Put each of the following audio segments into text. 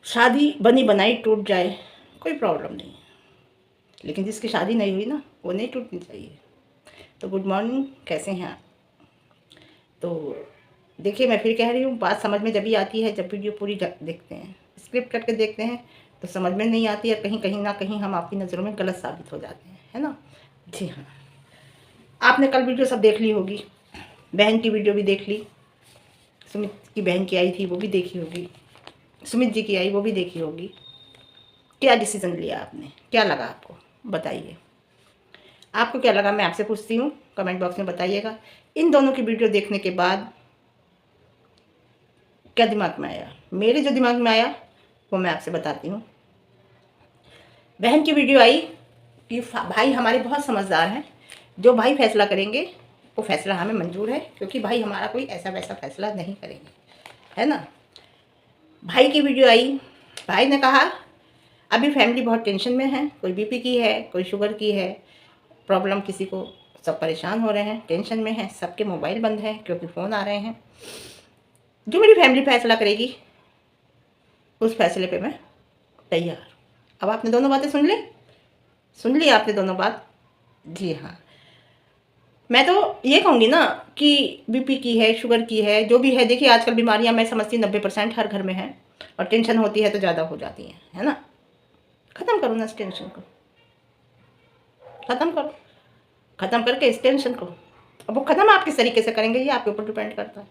शादी बनी बनाई टूट जाए कोई प्रॉब्लम नहीं, लेकिन जिसकी शादी नहीं हुई ना वो नहीं टूटनी चाहिए। तो गुड मॉर्निंग, कैसे हैं आप? तो देखिए, मैं फिर कह रही हूँ, बात समझ में जब भी आती है जब वीडियो पूरी देखते हैं, स्क्रिप्ट करके देखते हैं तो समझ में नहीं आती है, कहीं कहीं ना कहीं हम आपकी नज़रों में गलत साबित हो जाते हैं, है ना। जी हाँ, आपने कल वीडियो सब देख ली होगी, बहन की वीडियो भी देख ली, सुमित की बहन की आई थी वो भी देखी होगी, सुमित जी की आई वो भी देखी होगी। क्या डिसीज़न लिया आपने, क्या लगा आपको, बताइए। आपको क्या लगा मैं आपसे पूछती हूँ, कमेंट बॉक्स में बताइएगा। इन दोनों की वीडियो देखने के बाद क्या दिमाग में आया? मेरे जो दिमाग में आया वो मैं आपसे बताती हूँ। बहन की वीडियो आई कि भाई हमारे बहुत समझदार हैं, जो भाई फैसला करेंगे वो फैसला हमें मंजूर है, क्योंकि भाई हमारा कोई ऐसा वैसा फैसला नहीं करेंगे, है ना। भाई की वीडियो आई, भाई ने कहा अभी फैमिली बहुत टेंशन में है, कोई बीपी की है, कोई शुगर की है प्रॉब्लम, किसी को, सब परेशान हो रहे हैं, टेंशन में हैं, सबके मोबाइल बंद हैं क्योंकि फ़ोन आ रहे हैं। जो मेरी फैमिली फैसला करेगी उस फैसले पे मैं तैयार। अब आपने दोनों बातें सुन ली आपने दोनों बात। जी हाँ, मैं तो ये कहूँगी ना कि बीपी की है, शुगर की है, जो भी है, देखिए आजकल बीमारियां मैं समझती 90% हर घर में है, और टेंशन होती है तो ज़्यादा हो जाती है ना। ख़त्म करो ना इस टेंशन को, ख़त्म करो, ख़त्म करके इस टेंशन को, अब वो ख़त्म आप किस तरीके से करेंगे ये आपके ऊपर डिपेंड करता है।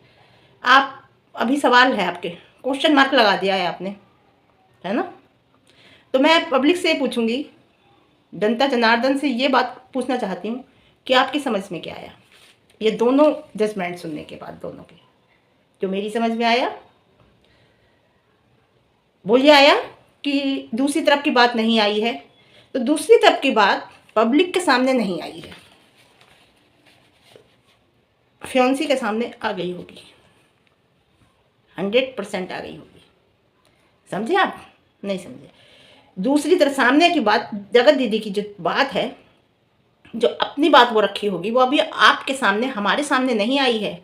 आप अभी सवाल है आपके, क्वेश्चन मार्क लगा दिया है आपने, है ना। तो मैं पब्लिक से पूछूंगी, जनता जनार्दन से ये बात पूछना चाहती हूँ कि आपकी समझ में क्या आया ये दोनों जजमेंट सुनने के बाद, दोनों के। जो मेरी समझ में आया वो ये आया कि दूसरी तरफ की बात नहीं आई है, तो दूसरी तरफ की बात पब्लिक के सामने नहीं आई है, फ्योंसी के सामने आ गई होगी, 100% आ गई होगी। समझे आप? नहीं समझे? दूसरी तरफ सामने की बात, जगत दीदी की जो बात है, जो अपनी बात वो रखी होगी, वो अभी आपके सामने, हमारे सामने नहीं आई है,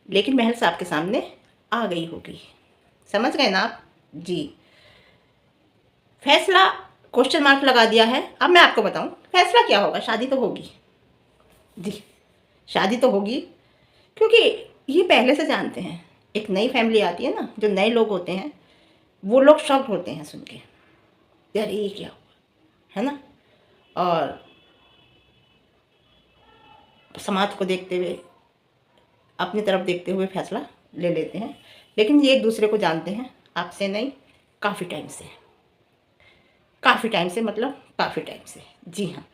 लेकिन महल साहब के सामने आ गई होगी। समझ गए ना आप? जी। फैसला क्वेश्चन मार्क लगा दिया है। अब मैं आपको बताऊं फैसला क्या होगा। शादी तो होगी जी, शादी तो होगी, क्योंकि ये पहले से जानते हैं। एक नई फैमिली आती है ना, जो नए लोग होते हैं वो लोग शॉक्ड होते हैं सुन के, यार ये क्या हुआ, है ना। और समाज को देखते हुए, अपनी तरफ देखते हुए फैसला ले लेते हैं, लेकिन ये एक दूसरे को जानते हैं, आपसे नहीं, काफ़ी टाइम से, काफ़ी टाइम से, मतलब काफ़ी टाइम से। जी हाँ,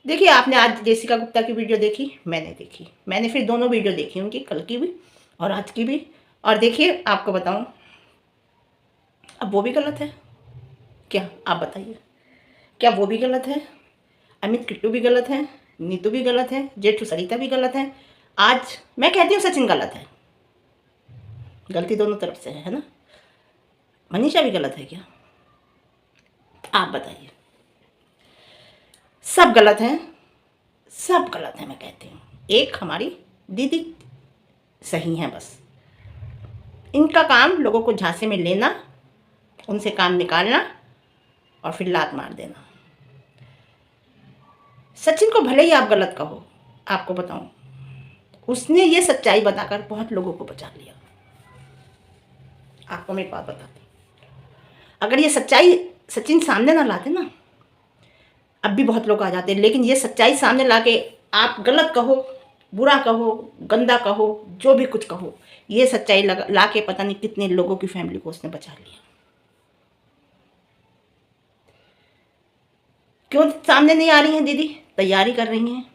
देखिए आपने आज जेसिका गुप्ता की वीडियो देखी, मैंने देखी, मैंने फिर दोनों वीडियो देखी उनकी, कल की भी और आज की भी। और देखिए आपको बताऊं, अब वो भी गलत है क्या? आप बताइए, क्या वो भी गलत है? अमित किट्टू भी गलत है, नीतू भी गलत है, जेठू सरिता भी गलत है, आज मैं कहती हूँ सचिन गलत है। गलती दोनों तरफ से है ना। मनीषा भी गलत है क्या? आप बताइए। सब गलत हैं, सब गलत है, मैं कहती हूँ। एक हमारी दीदी सही हैं, बस इनका काम लोगों को झांसे में लेना, उनसे काम निकालना और फिर लात मार देना। सचिन को भले ही आप गलत कहो, आपको बताऊं, उसने ये सच्चाई बताकर बहुत लोगों को बचा लिया। आपको मैं एक बात बताती, अगर ये सच्चाई सचिन सामने ना लाते ना, अब भी बहुत लोग आ जाते, लेकिन ये सच्चाई सामने लाके, आप गलत कहो, बुरा कहो, गंदा कहो, जो भी कुछ कहो, ये सच्चाई ला के पता नहीं कितने लोगों की फैमिली को उसने बचा लिया। क्यों सामने नहीं आ रही हैं दीदी? तैयारी कर रही हैं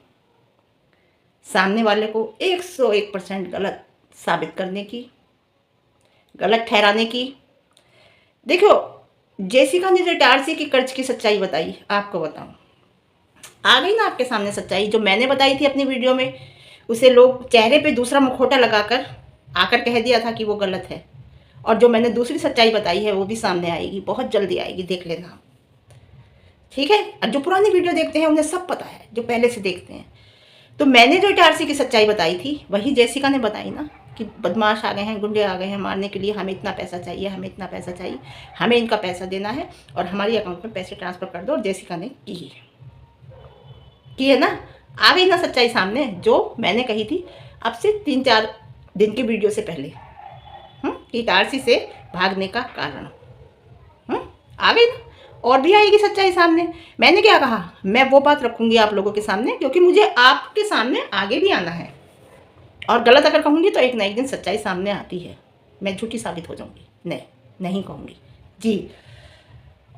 सामने वाले को 101% गलत साबित करने की, गलत ठहराने की। देखो, जेसिका ने जो टारसी की कर्ज की सच्चाई बताई, आपको बताऊं, आ गई ना आपके सामने सच्चाई, जो मैंने बताई थी अपनी वीडियो में। उसे लोग चेहरे पे दूसरा मुखौटा लगाकर आकर कह दिया था कि वो गलत है, और जो मैंने दूसरी सच्चाई बताई है वो भी सामने आएगी, बहुत जल्दी आएगी, देख लेना आप, ठीक है। और जो पुरानी वीडियो देखते हैं उन्हें सब पता है, जो पहले से देखते हैं। तो मैंने जो टारसी की सच्चाई बताई थी वही जेसिका ने बताई ना, कि बदमाश आ गए हैं, गुंडे आ गए हैं मारने के लिए, हमें इतना पैसा चाहिए, हमें इतना पैसा चाहिए, हमें इनका पैसा देना है और हमारी अकाउंट में पैसे ट्रांसफ़र कर दो। और जेसिका ने की है ना, आ गई ना सच्चाई सामने, जो मैंने कही थी अब से 3-4 दिन के वीडियो से पहले कि इटारसी से भागने का कारण आ गई ना। और भी आएगी सच्चाई सामने। मैंने क्या कहा, मैं वो बात रखूंगी आप लोगों के सामने, क्योंकि मुझे आपके सामने आगे भी आना है। और गलत अगर कहूँगी तो एक ना एक दिन सच्चाई सामने आती है, मैं झूठी साबित हो जाऊंगी। नहीं कहूँगी जी।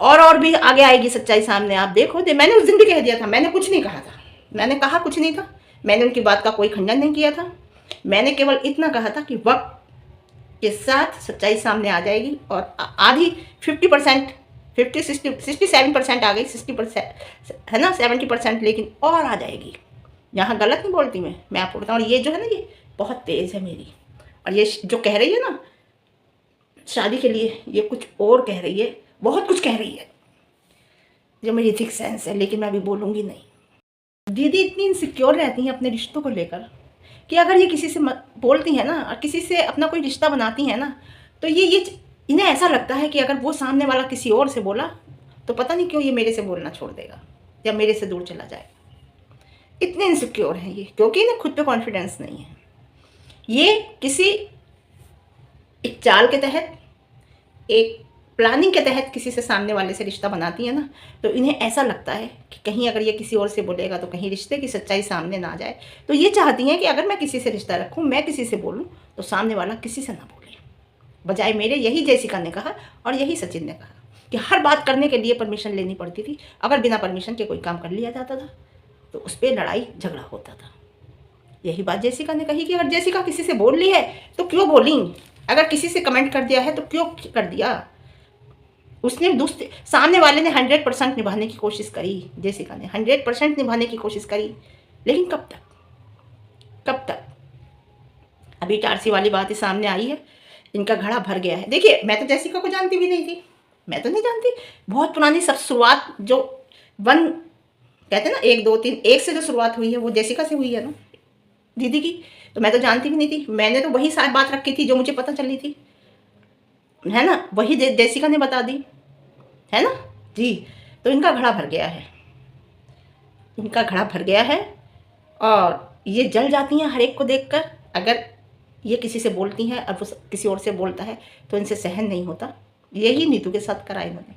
और भी आगे आएगी सच्चाई सामने, आप देखो। मैंने उस दिन भी कह दिया था, मैंने कुछ नहीं कहा था, मैंने कहा कुछ नहीं था, मैंने उनकी बात का कोई खंडन नहीं किया था। मैंने केवल इतना कहा था कि वक्त के साथ सच्चाई सामने आ जाएगी। और आधी 50%, 67% आ गई, 60% है ना, 70%, लेकिन और आ जाएगी। यहाँ गलत नहीं बोलती मैं आपको बताऊँ। और ये जो है ना, ये बहुत तेज़ है मेरी। और ये जो कह रही है ना शादी के लिए, ये कुछ और कह रही है, बहुत कुछ कह रही है जो मेरी थिक सेंस है, लेकिन मैं अभी बोलूँगी नहीं। दीदी इतनी इनसिक्योर रहती हैं अपने रिश्तों को लेकर कि अगर ये किसी से बोलती हैं ना और किसी से अपना कोई रिश्ता बनाती हैं ना, तो ये इन्हें ऐसा लगता है कि अगर वो सामने वाला किसी और से बोला तो पता नहीं क्यों ये मेरे से बोलना छोड़ देगा या मेरे से दूर चला जाएगा। इतने इनसिक्योर हैं ये, क्योंकि इन्हें खुद पे कॉन्फिडेंस नहीं है। ये किसी एक चाल के तहत, एक प्लानिंग के तहत किसी से सामने वाले से रिश्ता बनाती है ना, तो इन्हें ऐसा लगता है कि कहीं अगर ये किसी और से बोलेगा तो कहीं रिश्ते की सच्चाई सामने ना आ जाए। तो ये चाहती हैं कि अगर मैं किसी से रिश्ता रखूं, मैं किसी से बोलूं, तो सामने वाला किसी से ना बोले, बजाय मेरे। यही जेसिका ने कहा और यही सचिन ने कहा कि हर बात करने के लिए परमिशन लेनी पड़ती थी। अगर बिना परमिशन के कोई काम कर लिया जाता था तो उस पर लड़ाई झगड़ा होता था। यही बात जेसिका ने कही कि अगर जेसिका किसी से बोल ली है तो क्यों बोली, अगर किसी से कमेंट कर दिया है तो क्यों कर दिया। उसने दूसरे सामने वाले ने 100% निभाने की कोशिश करी, जेसिका ने 100% निभाने की कोशिश करी, लेकिन कब तक। अभी टारसी वाली बात सामने आई है, इनका घड़ा भर गया है। देखिए, मैं तो जेसिका को जानती भी नहीं थी, मैं तो नहीं जानती। बहुत पुरानी सब शुरुआत जो कहते हैं ना 1 2 3 1 से जो शुरुआत हुई है वो जेसिका से हुई है ना दीदी की। तो मैं तो जानती भी नहीं थी, मैंने तो वही सारी बात रखी थी जो मुझे पता चली थी, है ना, वही जेसिका ने बता दी, है ना जी। तो इनका घड़ा भर गया है, इनका घड़ा भर गया है और ये जल जाती हैं हर एक को देखकर। अगर ये किसी से बोलती हैं और वो किसी और से बोलता है तो इनसे सहन नहीं होता। यही नीतू के साथ करा इन्होंने,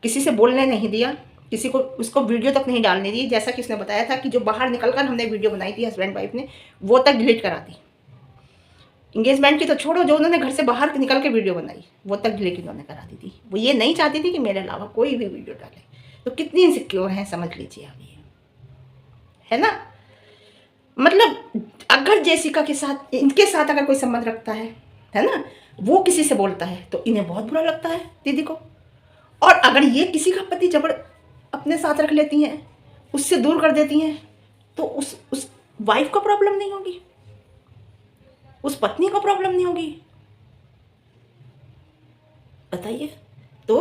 किसी से बोलने नहीं दिया, किसी को उसको वीडियो तक नहीं डालने दी। जैसा कि उसने बताया था कि जो बाहर निकलकर हमने वीडियो बनाई थी हस्बैंड वाइफ ने, वो तक डिलीट करा दी। इंगेजमेंट की तो छोड़ो, जो उन्होंने घर से बाहर निकल के वीडियो बनाई वो तक डिलीट इन्होंने करा दी थी। वो ये नहीं चाहती थी कि मेरे अलावा कोई भी वीडियो डाले। तो कितनी इनसिक्योर हैं समझ लीजिए आप, ये है ना। मतलब अगर जेसिका के साथ, इनके साथ अगर कोई संबंध रखता है ना, वो किसी से बोलता है तो इन्हें बहुत बुरा लगता है दीदी को। और अगर ये किसी का पति जबड़ अपने साथ रख लेती हैं, उससे दूर कर देती हैं, तो उस वाइफ को प्रॉब्लम नहीं होगी, उस पत्नी को प्रॉब्लम नहीं होगी, बताइए। तो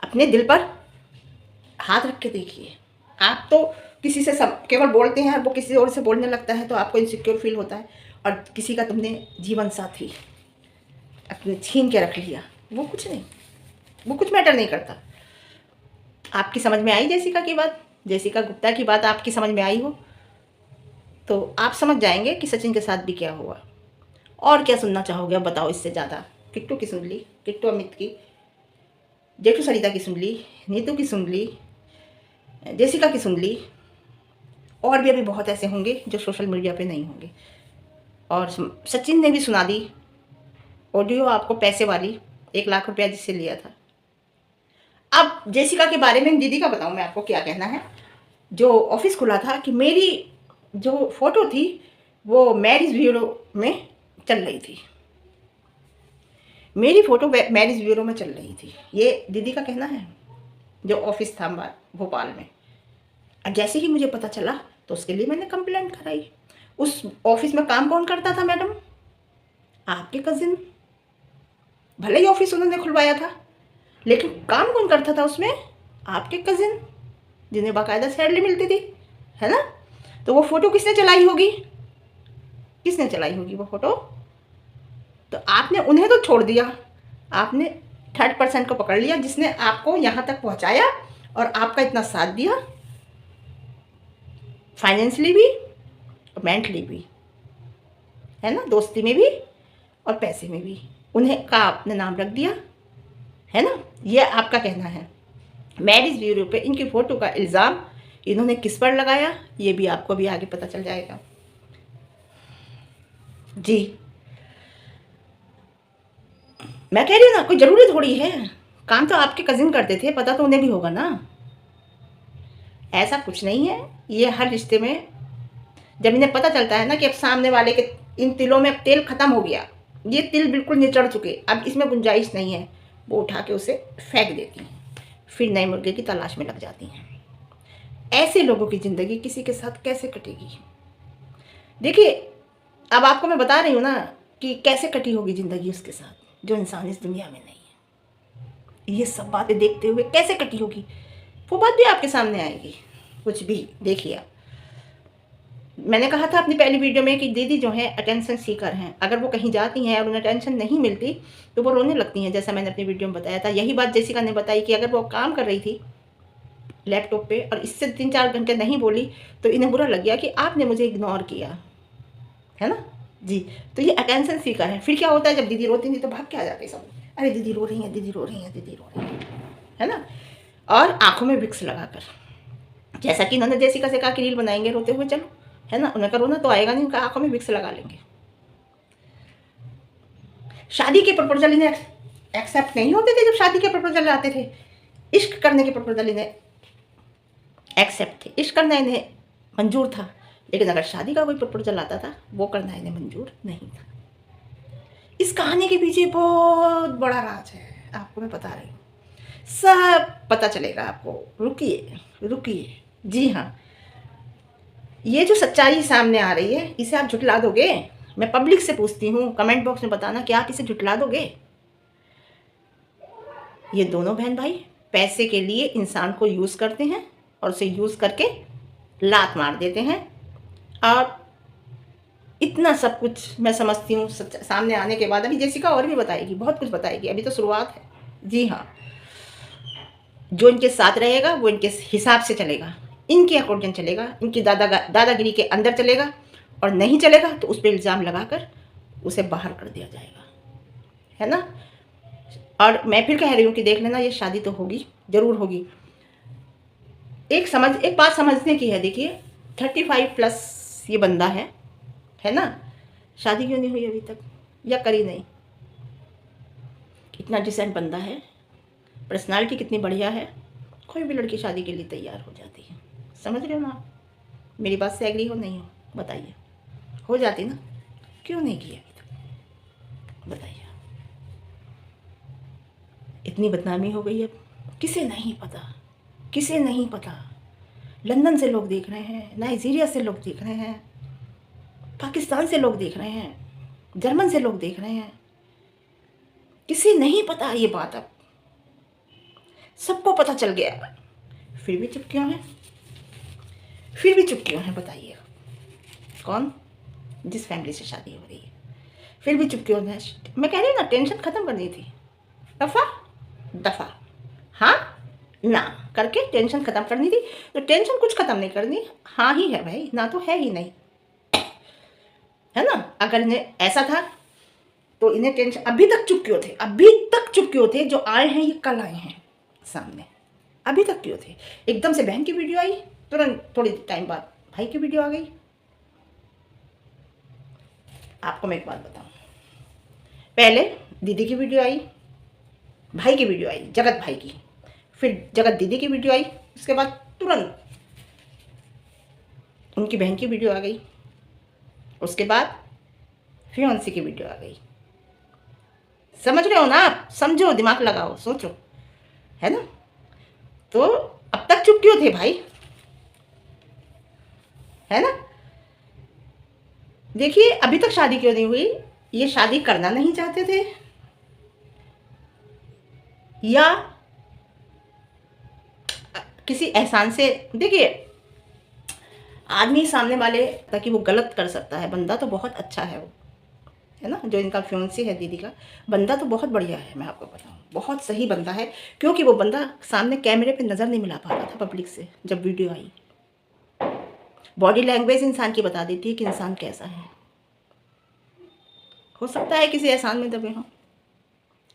अपने दिल पर हाथ रख के देखिए। आप तो किसी से केवल बोलते हैं और वो किसी और से बोलने लगता है तो आपको इनसिक्योर फील होता है, और किसी का तुमने जीवन साथी अपने छीन के रख लिया, वो कुछ नहीं, वो कुछ मैटर नहीं करता। आपकी समझ में आई जेसिका की बात, जेसिका गुप्ता की बात आपकी समझ में आई हो तो आप समझ जाएंगे कि सचिन के साथ भी क्या हुआ। और क्या सुनना चाहोगे अब बताओ इससे ज़्यादा। किट्टू की सुन ली, किट्टू अमित की, जेठू सरिता की सुन ली, नीतू की सुन ली, जेसिका की सुन ली, और भी अभी बहुत ऐसे होंगे जो सोशल मीडिया पे नहीं होंगे। और सचिन ने भी सुना दी ऑडियो आपको, पैसे वाली 1 लाख रुपया जिससे लिया था। अब जेसिका के बारे में दीदी का बताऊं मैं आपको क्या कहना है। जो ऑफिस खुला था कि मेरी जो फोटो थी वो मैरिज ब्यूरो में चल रही थी, मेरी फोटो मैरिज ब्यूरो में चल रही थी, ये दीदी का कहना है। जो ऑफिस था भोपाल में, और जैसे ही मुझे पता चला तो उसके लिए मैंने कंप्लेंट कराई। उस ऑफिस में काम कौन करता था मैडम? आपके कजिन। भले ही ऑफिस उन्होंने खुलवाया था, लेकिन काम कौन करता था उसमें? आपके कजिन, जिन्हें बाकायदा सैलरी मिलती थी, है ना। तो वो फोटो किसने चलाई होगी? किसने चलाई होगी वो फोटो? तो आपने उन्हें तो छोड़ दिया, आपने थर्ड पर्सन को पकड़ लिया जिसने आपको यहाँ तक पहुँचाया और आपका इतना साथ दिया, फाइनेंशियली भी और मेंटली भी, है ना, दोस्ती में भी और पैसे में भी। उन्हें का आपने नाम रख दिया, है ना। ये आपका कहना है। मैरिज ब्यूरो पे इनकी फ़ोटो का इल्ज़ाम इन्होंने किस पर लगाया, ये भी आपको भी आगे पता चल जाएगा। जी मैं कह रही हूँ ना, कोई ज़रूरी थोड़ी है, काम तो आपके कज़िन करते थे, पता तो उन्हें भी होगा ना। ऐसा कुछ नहीं है। ये हर रिश्ते में जब इन्हें पता चलता है ना कि अब सामने वाले के इन तिलों में अब तेल ख़त्म हो गया, ये तिल बिल्कुल निचड़ चुके, अब इसमें गुंजाइश नहीं है, वो उठा के उसे फेंक देती हैं, फिर नए मुर्गे की तलाश में लग जाती हैं। ऐसे लोगों की ज़िंदगी किसी के साथ कैसे कटेगी? देखिए, अब आपको मैं बता रही हूँ ना कि कैसे कटी होगी ज़िंदगी उसके साथ जो इंसान इस दुनिया में नहीं है। ये सब बातें देखते हुए कैसे कटी होगी, वो बात भी आपके सामने आएगी। कुछ भी देखिए, मैंने कहा था अपनी पहली वीडियो में कि दीदी जो है अटेंशन सीकर हैं। अगर वो कहीं जाती हैं और उन्हें अटेंशन नहीं मिलती तो वो रोने लगती हैं, जैसा मैंने अपनी वीडियो में बताया था। यही बात जेसिका ने बताई कि अगर वो काम कर रही थी लैपटॉप पे और इससे 3-4 घंटे नहीं बोली तो इन्हें बुरा लग गया कि आपने मुझे इग्नोर किया, है ना जी। तो ये अटेंशन सीकर है। फिर क्या होता है, जब दीदी रोती थी तो भाग के आ जाते सब, अरे दीदी रो रही हैं, दीदी रो रही हैं, दीदी रो रही हैं, है ना। और आँखों में विक्स लगाकर, जैसा कि इन्होंने जेसिका से कहा कि रील बनाएंगे रोते हुए, चलो, है ना, उनका रोना तो आएगा नहीं, उनका आंखों में विक्स लगा लेंगे। शादी के प्रपोजल इन्हें एक्सेप्ट नहीं होते थे। जब शादी के प्रपोजल आते थे, इश्क करने के प्रपोजल इन्हें एक्सेप्ट थे, इश्क करना इन्हें मंजूर था। लेकिन अगर शादी का कोई प्रपोजल आता था, वो करना इन्हें मंजूर नहीं था। इस कहानी के पीछे बहुत बड़ा राज है, आपको मैं बता रही हूँ, सब पता चलेगा आपको। रुकिए रुकिए, जी हाँ, ये जो सच्चाई सामने आ रही है, इसे आप झुठला दोगे? मैं पब्लिक से पूछती हूँ, कमेंट बॉक्स में बताना कि आप इसे झुठला दोगे? ये दोनों बहन भाई पैसे के लिए इंसान को यूज़ करते हैं और उसे यूज़ करके लात मार देते हैं। और इतना सब कुछ मैं समझती हूँ सामने आने के बाद। अभी जेसिका और भी बताएगी, बहुत कुछ बताएगी, अभी तो शुरुआत है। जी हाँ, जो इनके साथ रहेगा वो इनके हिसाब से चलेगा, इनके अकॉर्डिंग चलेगा, इनकी दादागिरी के अंदर चलेगा, और नहीं चलेगा तो उस पर इल्ज़ाम लगाकर उसे बाहर कर दिया जाएगा, है ना। और मैं फिर कह रही हूँ कि देख लेना, ये शादी तो होगी, ज़रूर होगी। एक बात समझने की है। देखिए 35+ ये बंदा है ना, शादी क्यों नहीं हुई अभी तक, या करी नहीं? कितना डिसेंट बंदा है, पर्सनालिटी कितनी बढ़िया है, कोई भी लड़की शादी के लिए तैयार हो जाती है। समझ रहे हो ना? मेरी बात से एग्री हो नहीं हो? बताइए, हो जाती ना, क्यों नहीं किया अभी तक? बताइए। इतनी बदनामी हो गई अब, किसे नहीं पता, किसे नहीं पता। लंदन से लोग देख रहे हैं, नाइजीरिया से लोग देख रहे हैं, पाकिस्तान से लोग देख रहे हैं, जर्मन से लोग देख रहे हैं, किसे नहीं पता ये बात? अब सबको पता चल गया, फिर भी चुप क्यों है? फिर भी चुप क्यों है? बताइए। कौन? जिस फैमिली से शादी हो रही है, फिर भी चुप क्यों है? मैं कह रही हूँ ना, टेंशन ख़त्म करनी थी, दफ़ा हाँ ना करके टेंशन ख़त्म करनी थी। तो टेंशन कुछ ख़त्म नहीं करनी, हाँ ही है भाई, ना तो है ही नहीं, है ना। अगर इन्हें ऐसा था तो इन्हें टेंशन, अभी तक चुप क्यों थे? अभी तक चुप क्यों थे? जो आए हैं ये कल आए हैं सामने, अभी तक क्यों थे? एकदम से बहन की वीडियो आई, तुरंत थोड़ी टाइम बाद भाई की वीडियो आ गई। आपको मैं एक बात बताऊं, पहले दीदी की वीडियो आई, भाई की वीडियो आई, जगत भाई की, फिर जगत दीदी की वीडियो आई, उसके बाद तुरंत उनकी बहन की वीडियो आ गई, उसके बाद फियांसे की वीडियो आ गई। समझ रहे हो ना आप? समझो, दिमाग लगाओ, सोचो, है ना। तो अब तक चुप क्यों थे भाई, है ना। देखिए अभी तक शादी क्यों नहीं हुई? ये शादी करना नहीं चाहते थे, या किसी एहसान से। देखिए आदमी सामने वाले ताकि वो गलत कर सकता है, बंदा तो बहुत अच्छा है वो, है ना, जो इनका फ्यूंसी है दीदी का, बंदा तो बहुत बढ़िया है, मैं आपको बताऊँ बहुत सही बंदा है। क्योंकि वो बंदा सामने कैमरे पे नज़र नहीं मिला पा रहा था पब्लिक से। जब वीडियो आई, बॉडी लैंग्वेज इंसान की बता देती है कि इंसान कैसा है। हो सकता है किसी एहसान में दबे हों,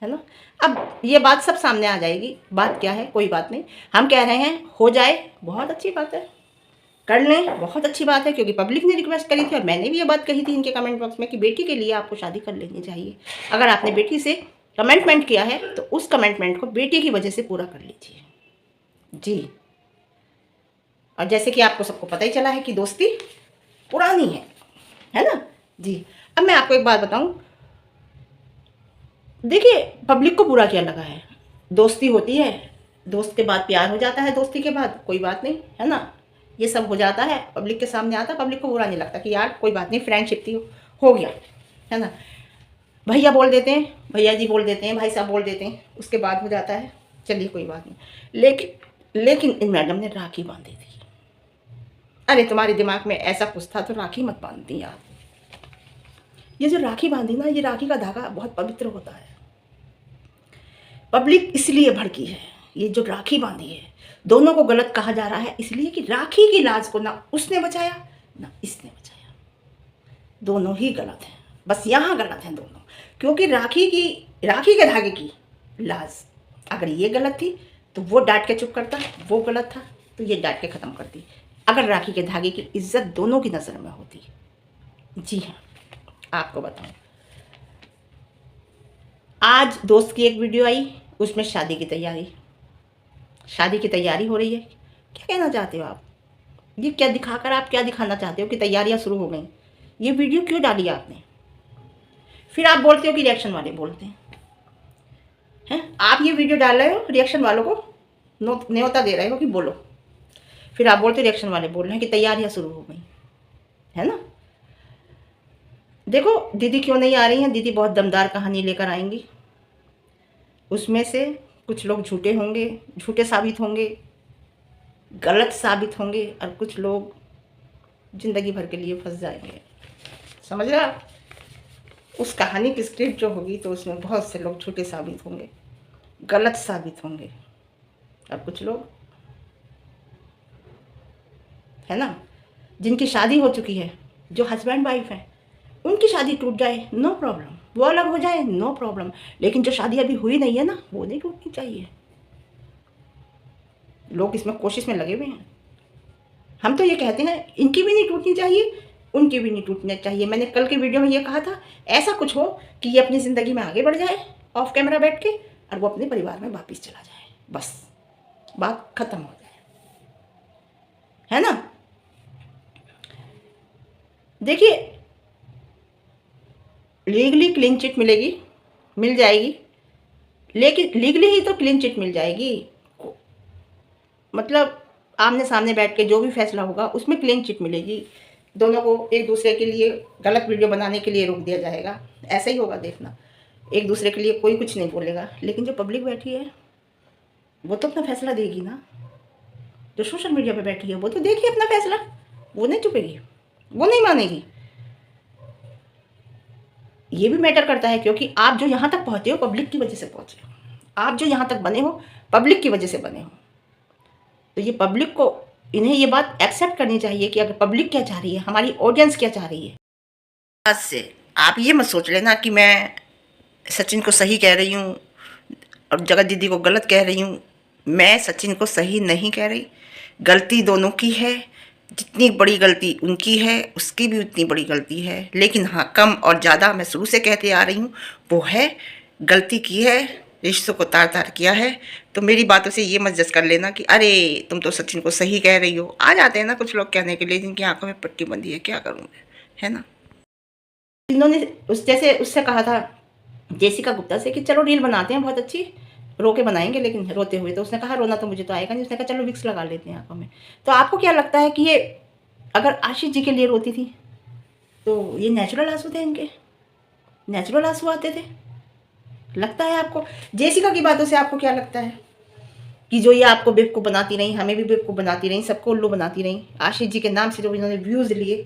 है ना। अब ये बात सब सामने आ जाएगी। बात क्या है, कोई बात नहीं, हम कह रहे हैं हो जाए, बहुत अच्छी बात है, कर लें, बहुत अच्छी बात है। क्योंकि पब्लिक ने रिक्वेस्ट करी थी और मैंने भी ये बात कही थी इनके कमेंट बॉक्स में कि बेटी के लिए आपको शादी कर लेनी चाहिए। अगर आपने बेटी से कमिटमेंट किया है तो उस कमिटमेंट को बेटी की वजह से पूरा कर लीजिए जी। और जैसे कि आपको सबको पता ही चला है कि दोस्ती पुरानी है ना जी। अब मैं आपको एक बात बताऊं, देखिए पब्लिक को बुरा क्या लगा है, दोस्ती होती है, दोस्त के बाद प्यार हो जाता है, दोस्ती के बाद कोई बात नहीं, है ना, ये सब हो जाता है, पब्लिक के सामने आता है, पब्लिक को बुरा नहीं लगता कि यार कोई बात नहीं, फ्रेंडशिप थी, हो गया, है ना। भैया बोल देते हैं, भैया जी बोल देते हैं, भाई साहब बोल देते हैं, उसके बाद हो जाता है, चलिए कोई बात नहीं। लेकिन इन मैडम ने राखी बांधी थी। अरे तुम्हारे दिमाग में ऐसा कुछ था तो राखी मत बांधती यार। ये जो राखी बांधी ना, ये राखी का धागा बहुत पवित्र होता है। पब्लिक इसलिए भड़की है, ये जो राखी बांधी है, दोनों को गलत कहा जा रहा है इसलिए कि राखी की लाज को ना उसने बचाया ना इसने बचाया, दोनों ही गलत हैं। बस यहाँ गलत हैं दोनों, क्योंकि राखी के धागे की लाज अगर ये गलत थी तो वो डांट के चुप करता, वो गलत था तो ये डांट के ख़त्म करती। अगर राखी के धागे की इज्जत दोनों की नज़र में होती। जी हाँ, आपको बताऊँ, आज दोस्त की एक वीडियो आई, उसमें शादी की तैयारी हो रही है। क्या कहना चाहते हो आप? ये क्या दिखाकर आप क्या दिखाना चाहते हो कि तैयारियां शुरू हो गई? ये वीडियो क्यों डाली आपने? फिर आप बोलते हो कि रिएक्शन वाले बोलते हैं। आप ये वीडियो डाल रहे हो, रिएक्शन वालों को न्योता दे रहे हो कि बोलो, फिर आप बोलते हो रिएक्शन वाले बोल रहे हैं कि तैयारियां शुरू हो गई, है ना। देखो दीदी क्यों नहीं आ रही हैं, दीदी बहुत दमदार कहानी लेकर आएंगी। उसमें से कुछ लोग झूठे होंगे, झूठे साबित होंगे, गलत साबित होंगे, और कुछ लोग ज़िंदगी भर के लिए फंस जाएंगे। समझ रहे आप? उस कहानी की स्क्रिप्ट जो होगी तो उसमें बहुत से लोग झूठे साबित होंगे, गलत साबित होंगे, और कुछ लोग, है ना, जिनकी शादी हो चुकी है, जो हस्बैंड वाइफ हैं, उनकी शादी टूट जाए नो प्रॉब्लम, वो अलग हो जाए नो प्रॉब्लम, लेकिन जो शादी अभी हुई नहीं है ना, वो नहीं टूटनी चाहिए। लोग इसमें कोशिश में लगे हुए हैं। हम तो ये कहते हैं इनकी भी नहीं टूटनी चाहिए, उनकी भी नहीं टूटनी चाहिए। मैंने कल की वीडियो में ये कहा था, ऐसा कुछ हो कि ये अपनी ज़िंदगी में आगे बढ़ जाए ऑफ कैमरा बैठ के, और वो अपने परिवार में वापस चला जाए, बस बात खत्म हो जाए, है ना। देखिए लीगली क्लीन चिट मिल जाएगी, लेकिन लीगली ही तो क्लीन चिट मिल जाएगी, मतलब आमने सामने बैठ के जो भी फैसला होगा उसमें क्लीन चिट मिलेगी। दोनों को एक दूसरे के लिए गलत वीडियो बनाने के लिए रोक दिया जाएगा, ऐसा ही होगा, देखना। एक दूसरे के लिए कोई कुछ नहीं बोलेगा, लेकिन जो पब्लिक बैठी है वो तो अपना फैसला देगी ना। जो सोशल मीडिया पे बैठी है वो तो देखिए अपना फैसला, वो नहीं चुपेगी, वो नहीं मानेगी। ये भी मैटर करता है, क्योंकि आप जो यहाँ तक पहुँचे हो पब्लिक की वजह से पहुँचे हो, आप जो यहाँ तक बने हो पब्लिक की वजह से बने हो। तो ये पब्लिक को, इन्हें ये बात एक्सेप्ट करनी चाहिए कि अगर पब्लिक क्या चाह रही है, हमारी ऑडियंस क्या चाह रही है। आज से आप ये मत सोच लेना कि मैं सचिन को सही कह रही हूँ और जगत दीदी को गलत कह रही हूँ। मैं सचिन को सही नहीं कह रही, गलती दोनों की है, जितनी बड़ी गलती उनकी है उसकी भी उतनी बड़ी गलती है। लेकिन हाँ, कम और ज़्यादा मैं शुरू से कहते आ रही हूँ, वो है गलती की है, रिश्तों को तार तार किया है। तो मेरी बातों से ये मत जज कर लेना कि अरे तुम तो सचिन को सही कह रही हो। आ जाते हैं ना कुछ लोग कहने के लिए, जिनकी आंखों में पट्टी बंधी है, क्या करूँ मैं, है ना। इन्होंने उससे कहा था जेसिका गुप्ता से कि चलो रील बनाते हैं बहुत अच्छी, रो के बनाएंगे लेकिन रोते हुए। तो उसने कहा रोना तो मुझे तो आएगा नहीं। उसने कहा चलो विक्स लगा लेते हैं आंखों में। तो आपको क्या लगता है कि ये अगर आशीष जी के लिए रोती थी तो ये नेचुरल आंसू थे, इनके नेचुरल आंसू आते थे? लगता है आपको? जेसिका की बातों से आपको क्या लगता है कि जो ये आपको बेवकूफ़ बनाती रही, हमें भी बेवकूफ़ बनाती रही, सबको उल्लू बनाती रही, आशीष जी के नाम से जो इन्होंने व्यूज़ लिए,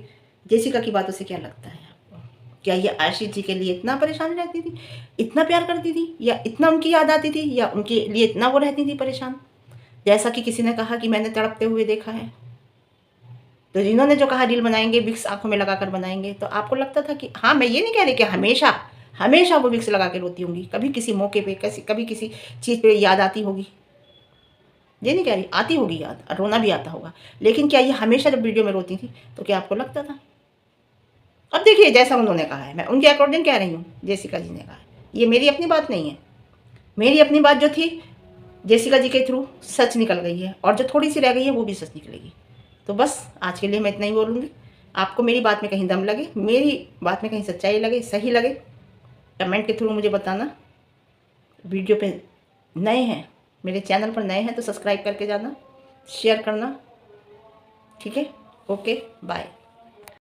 जेसिका की बातों से क्या लगता है आपको? क्या ये आशीष जी के लिए इतना परेशान रहती थी, इतना प्यार करती थी, या इतना उनकी याद आती थी, या उनके लिए इतना वो रहती थी परेशान? जैसा कि किसी ने कहा कि मैंने तड़पते हुए देखा है, तो जिन्होंने जो कहा रील बनाएंगे विक्स आंखों में लगाकर बनाएंगे, तो आपको लगता था कि हाँ, मैं ये नहीं कह रही कि हमेशा हमेशा वो विक्स लगा के रोती होंगी, कभी किसी मौके पे कभी किसी चीज़ पे याद आती होगी, ये नहीं कह रही, आती होगी याद और रोना भी आता होगा, लेकिन क्या ये हमेशा जब वीडियो में रोती थी तो क्या आपको लगता था? अब देखिए, जैसा उन्होंने कहा है, मैं उनके अकॉर्डिंग कह रही हूँ, जेसिका जी ने कहा है, ये मेरी अपनी बात नहीं है। मेरी अपनी बात जो थी जेसिका जी के थ्रू सच निकल गई है, और जो थोड़ी सी रह गई है वो भी सच निकलेगी। तो बस आज के लिए मैं इतना ही बोलूँगी। आपको मेरी बात में कहीं दम लगे, मेरी बात में कहीं सच्चाई लगे, सही लगे, कमेंट के थ्रू मुझे बताना। वीडियो पे नए हैं, मेरे चैनल पर नए हैं तो सब्सक्राइब करके जाना, शेयर करना, ठीक है? Okay, bye.